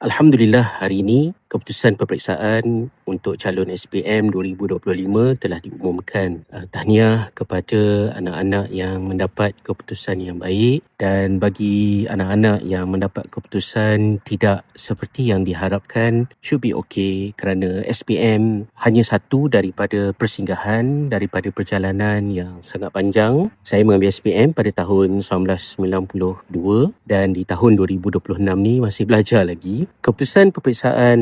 Alhamdulillah, hari ini keputusan peperiksaan untuk calon SPM 2025 telah diumumkan. Tahniah kepada anak-anak yang mendapat keputusan yang baik, dan bagi anak-anak yang mendapat keputusan tidak seperti yang diharapkan, should be okay, kerana SPM hanya satu daripada persinggahan daripada perjalanan yang sangat panjang. Saya mengambil SPM pada tahun 1992 dan di tahun 2026 ni masih belajar lagi. Keputusan peperiksaan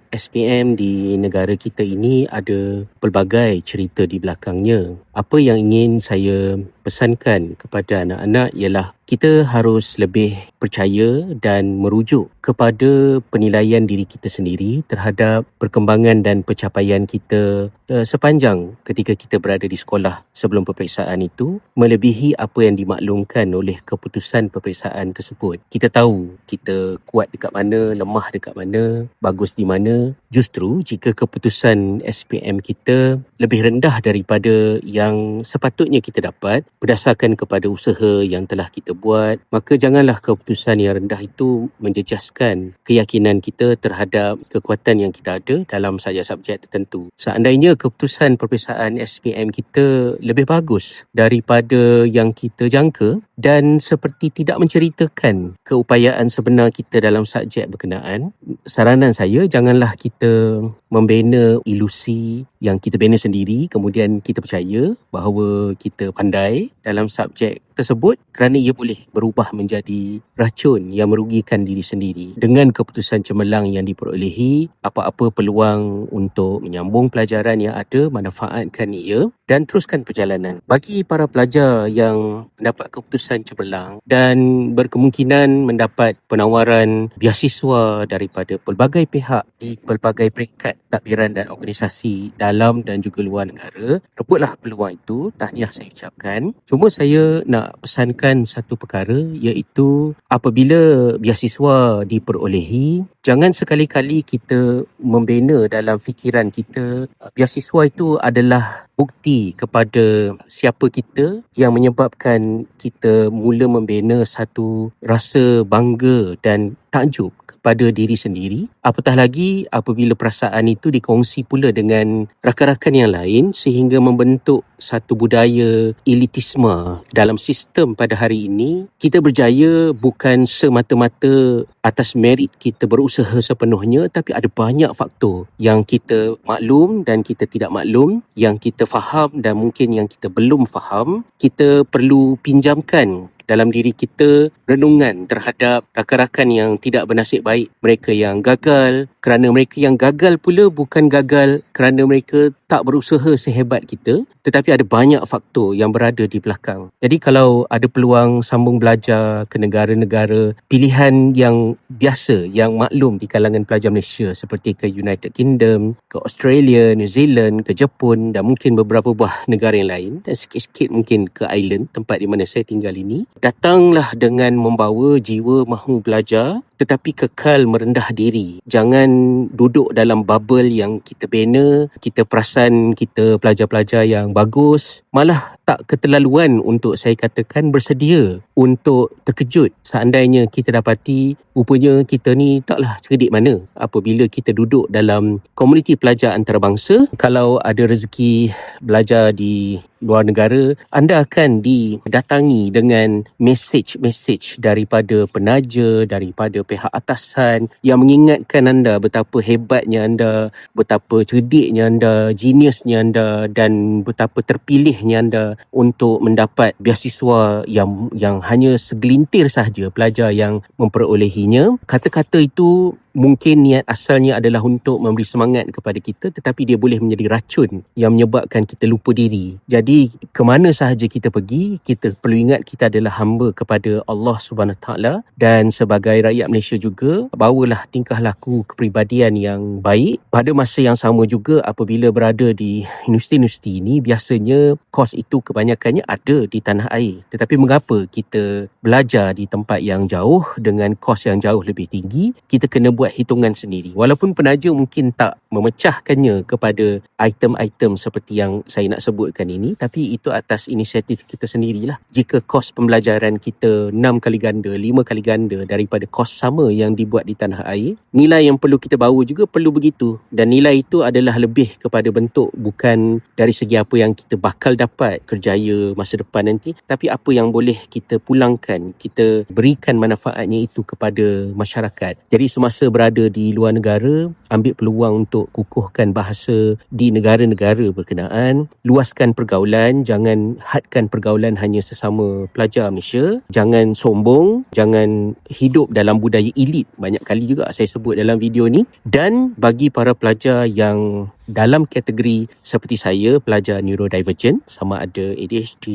SPM di negara kita ini ada pelbagai cerita di belakangnya. Apa yang ingin saya pesankan kepada anak-anak ialah kita harus lebih percaya dan merujuk kepada penilaian diri kita sendiri terhadap perkembangan dan pencapaian kita sepanjang ketika kita berada di sekolah sebelum peperiksaan itu, melebihi apa yang dimaklumkan oleh keputusan peperiksaan tersebut. Kita tahu kita kuat dekat mana, lemah dekat mana, bagus di mana. Justru jika keputusan SPM kita lebih rendah daripada yang sepatutnya kita dapat berdasarkan kepada usaha yang telah kita buat, maka janganlah keputusan yang rendah itu menjejaskan keyakinan kita terhadap kekuatan yang kita ada dalam subjek-subjek tertentu. Seandainya keputusan peperiksaan SPM kita lebih bagus daripada yang kita jangka dan seperti tidak menceritakan keupayaan sebenar kita dalam subjek berkenaan, saranan saya, janganlah kita membina ilusi yang kita bina sendiri, kemudian kita percaya bahawa kita pandai dalam subjek tersebut kerana ia boleh berubah menjadi racun yang merugikan diri sendiri. Dengan keputusan cemerlang yang diperolehi, apa-apa peluang untuk menyambung pelajaran yang ada, manfaatkan ia dan teruskan perjalanan. Bagi para pelajar yang mendapat keputusan cemerlang dan berkemungkinan mendapat penawaran beasiswa daripada pelbagai pihak di pelbagai peringkat takbiran dan organisasi dalam dan juga luar negara, rebutlah peluang itu. Tahniah saya ucapkan. Cuma saya nak pesankan satu perkara, iaitu apabila beasiswa diperolehi, jangan sekali-kali kita membina dalam fikiran kita beasiswa itu adalah bukti kepada siapa kita yang menyebabkan kita mula membina satu rasa bangga dan takjub kepada diri sendiri. Apatah lagi apabila perasaan itu dikongsi pula dengan rakan-rakan yang lain sehingga membentuk satu budaya elitisme dalam sistem pada hari ini. Kita berjaya bukan semata-mata atas merit kita berusaha sepenuhnya, tapi ada banyak faktor yang kita maklum dan kita tidak maklum, yang kita faham dan mungkin yang kita belum faham. Kita perlu pinjamkan dalam diri kita renungan terhadap rakan-rakan yang tidak bernasib baik, mereka yang gagal. Kerana mereka yang gagal pula bukan gagal kerana mereka tak berusaha sehebat kita, tetapi ada banyak faktor yang berada di belakang. Jadi kalau ada peluang sambung belajar ke negara-negara pilihan yang biasa, yang maklum di kalangan pelajar Malaysia, seperti ke United Kingdom, ke Australia, New Zealand, ke Jepun dan mungkin beberapa buah negara yang lain, dan sikit-sikit mungkin ke Ireland, tempat di mana saya tinggal ini, datanglah dengan membawa jiwa mahu belajar tetapi kekal merendah diri. Jangan duduk dalam bubble yang kita bina. Kita perasan kita pelajar-pelajar yang bagus, malah tak keterlaluan untuk saya katakan bersedia untuk terkejut seandainya kita dapati rupanya kita ni taklah cerdik mana apabila kita duduk dalam komuniti pelajar antarabangsa. Kalau ada rezeki belajar di luar negara, anda akan didatangi dengan mesej-mesej daripada penaja, daripada pihak atasan yang mengingatkan anda betapa hebatnya anda, betapa cerdiknya anda, geniusnya anda dan betapa terpilihnya anda untuk mendapat beasiswa yang hanya segelintir sahaja pelajar yang memperolehinya. Kata-kata itu mungkin niat asalnya adalah untuk memberi semangat kepada kita, tetapi dia boleh menjadi racun yang menyebabkan kita lupa diri. Jadi ke mana sahaja kita pergi, kita perlu ingat kita adalah hamba kepada Allah Subhanahu Taala, dan sebagai rakyat Malaysia juga, bawalah tingkah laku kepribadian yang baik. Pada masa yang sama juga, apabila berada di universiti-universiti ini, biasanya kos itu kebanyakannya ada di tanah air. Tetapi mengapa kita belajar di tempat yang jauh dengan kos yang jauh lebih tinggi? Kita kena buat buat hitungan sendiri. Walaupun penaja mungkin tak memecahkannya kepada item-item seperti yang saya nak sebutkan ini, tapi itu atas inisiatif kita sendirilah. Jika kos pembelajaran kita 6 kali ganda, 5 kali ganda daripada kos sama yang dibuat di tanah air, nilai yang perlu kita bawa juga perlu begitu. Dan nilai itu adalah lebih kepada bentuk, bukan dari segi apa yang kita bakal dapat kerjaya masa depan nanti, tapi apa yang boleh kita pulangkan, kita berikan manfaatnya itu kepada masyarakat. Jadi semasa berada di luar negara, ambil peluang untuk kukuhkan bahasa di negara-negara berkenaan, luaskan pergaulan, jangan hadkan pergaulan hanya sesama pelajar Malaysia, jangan sombong, jangan hidup dalam budaya elit, banyak kali juga saya sebut dalam video ni. Dan bagi para pelajar yang dalam kategori seperti saya, pelajar neurodivergent, sama ada ADHD,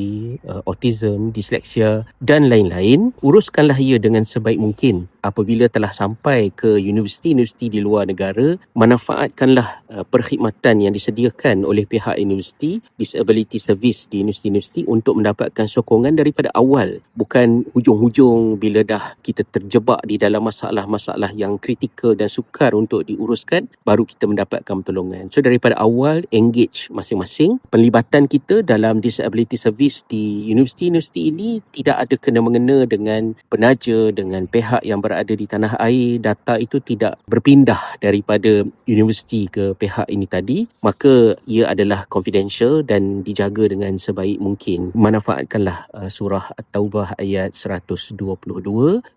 autism, disleksia dan lain-lain, uruskanlah ia dengan sebaik mungkin. Apabila telah sampai ke universiti-universiti di luar negara, manfaatkanlah perkhidmatan yang disediakan oleh pihak universiti, disability service di universiti-universiti untuk mendapatkan sokongan daripada awal. Bukan hujung-hujung bila dah kita terjebak di dalam masalah-masalah yang kritikal dan sukar untuk diuruskan, baru kita mendapatkan pertolongan. So daripada awal, engage masing-masing. Penlibatan kita dalam disability service di universiti-universiti ini tidak ada kena-mengena dengan penaja, dengan pihak yang berada di tanah air. Data itu tidak berpindah daripada universiti ke pihak ini tadi. Maka ia adalah confidential dan dijaga dengan sebaik mungkin. Manfaatkanlah surah At-Taubah ayat 122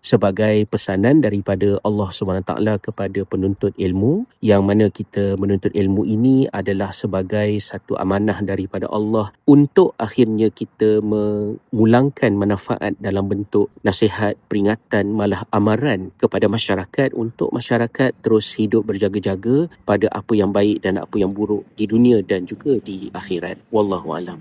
sebagai pesanan daripada Allah SWT kepada penuntut ilmu, yang mana kita menuntut ilmu ini adalah sebagai satu amanah daripada Allah untuk akhirnya kita memulangkan manfaat dalam bentuk nasihat, peringatan, malah amaran kepada masyarakat untuk masyarakat terus hidup berjaga-jaga pada apa yang baik dan apa yang buruk di dunia dan juga di akhirat. Wallahualam.